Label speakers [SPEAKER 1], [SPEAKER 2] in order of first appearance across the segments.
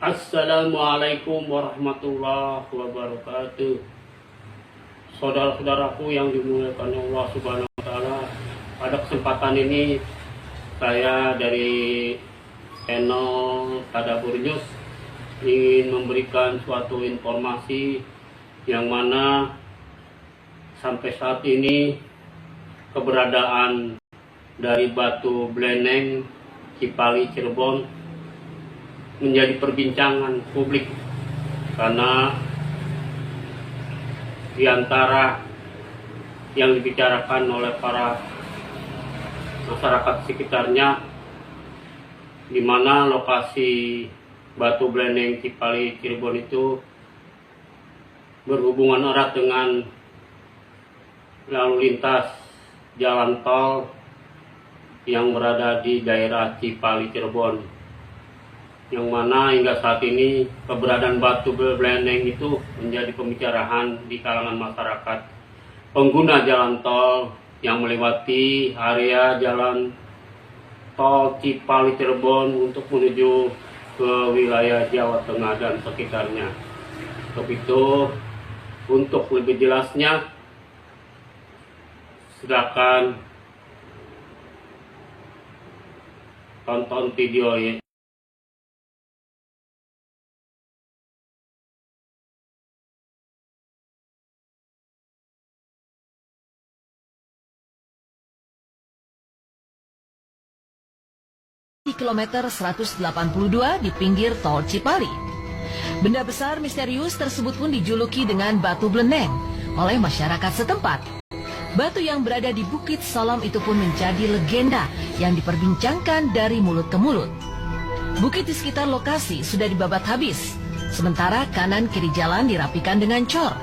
[SPEAKER 1] Assalamualaikum warahmatullahi wabarakatuh. Saudara-saudaraku yang dimuliakan Allah Subhanahu wa Ta'ala, pada kesempatan ini saya dari channel Tadabbur News ingin memberikan suatu informasi yang mana sampai saat ini keberadaan dari Batu Bleneng Cipali Cirebon menjadi perbincangan publik, karena diantara yang dibicarakan oleh para masyarakat sekitarnya, di mana lokasi Batu Bleneng Cipali Cirebon itu berhubungan erat dengan lalu lintas jalan tol yang berada di daerah Cipali Cirebon, yang mana hingga saat ini keberadaan Batu Bleneng itu menjadi pembicaraan di kalangan masyarakat pengguna jalan tol yang melewati area jalan tol Cipali Cirebon untuk menuju ke wilayah Jawa Tengah dan sekitarnya. Untuk itu, untuk lebih jelasnya, silakan tonton video ya.
[SPEAKER 2] Di kilometer 182 di pinggir tol Cipali. Benda besar misterius tersebut pun dijuluki dengan Batu Bleneng oleh masyarakat setempat. Batu yang berada di Bukit Salam itu pun menjadi legenda yang diperbincangkan dari mulut ke mulut. Bukit di sekitar lokasi sudah dibabat habis, sementara kanan kiri jalan dirapikan dengan cor.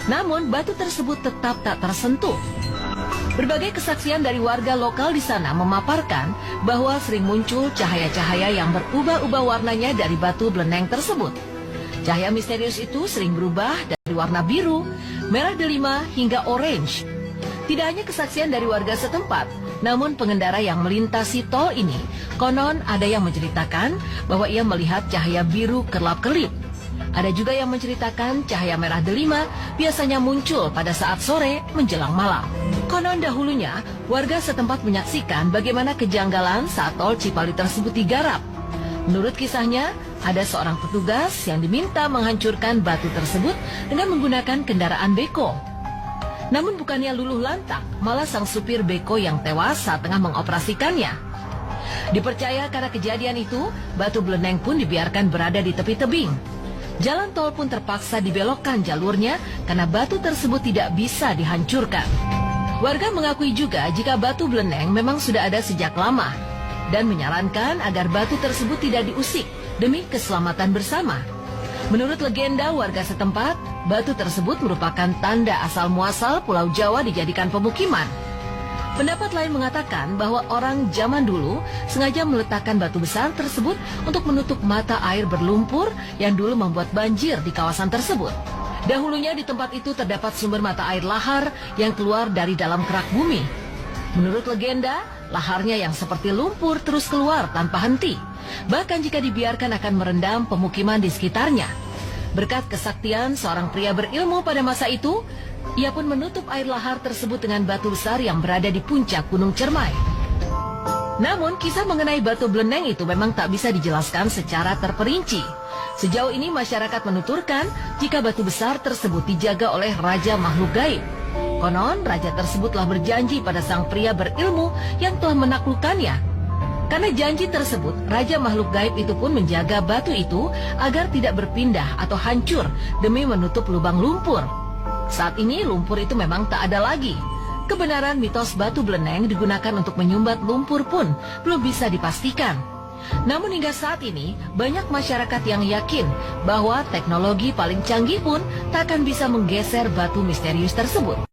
[SPEAKER 2] Namun batu tersebut tetap tak tersentuh. Berbagai kesaksian dari warga lokal di sana memaparkan bahwa sering muncul cahaya-cahaya yang berubah-ubah warnanya dari Batu Bleneng tersebut. Cahaya misterius itu sering berubah dari warna biru, merah delima, hingga orange. Tidak hanya kesaksian dari warga setempat, namun pengendara yang melintasi tol ini, konon ada yang menceritakan bahwa ia melihat cahaya biru kerlap-kerlip. Ada juga yang menceritakan cahaya merah delima biasanya muncul pada saat sore menjelang malam. Konon dahulunya, warga setempat menyaksikan bagaimana kejanggalan saat tol Cipali tersebut digarap. Menurut kisahnya, ada seorang petugas yang diminta menghancurkan batu tersebut dengan menggunakan kendaraan beko. Namun bukannya luluh lantak, malah sang supir beko yang tewas saat tengah mengoperasikannya. Dipercaya karena kejadian itu, Batu Bleneng pun dibiarkan berada di tepi tebing. Jalan tol pun terpaksa dibelokkan jalurnya karena batu tersebut tidak bisa dihancurkan. Warga mengakui juga jika Batu Bleneng memang sudah ada sejak lama dan menyarankan agar batu tersebut tidak diusik demi keselamatan bersama. Menurut legenda warga setempat, batu tersebut merupakan tanda asal-muasal Pulau Jawa dijadikan pemukiman. Pendapat lain mengatakan bahwa orang zaman dulu sengaja meletakkan batu besar tersebut untuk menutup mata air berlumpur yang dulu membuat banjir di kawasan tersebut. Dahulunya di tempat itu terdapat sumber mata air lahar yang keluar dari dalam kerak bumi. Menurut legenda, laharnya yang seperti lumpur terus keluar tanpa henti. Bahkan jika dibiarkan akan merendam pemukiman di sekitarnya. Berkat kesaktian seorang pria berilmu pada masa itu, ia pun menutup air lahar tersebut dengan batu besar yang berada di puncak Gunung Cermai. Namun, kisah mengenai Batu Bleneng itu memang tak bisa dijelaskan secara terperinci. Sejauh ini masyarakat menuturkan jika batu besar tersebut dijaga oleh Raja Makhluk Gaib. Konon, raja tersebut telah berjanji pada sang pria berilmu yang telah menaklukkannya. Karena janji tersebut, Raja Makhluk Gaib itu pun menjaga batu itu agar tidak berpindah atau hancur demi menutup lubang lumpur. Saat ini lumpur itu memang tak ada lagi. Kebenaran mitos Batu Bleneng digunakan untuk menyumbat lumpur pun belum bisa dipastikan. Namun hingga saat ini, banyak masyarakat yang yakin bahwa teknologi paling canggih pun tak akan bisa menggeser batu misterius tersebut.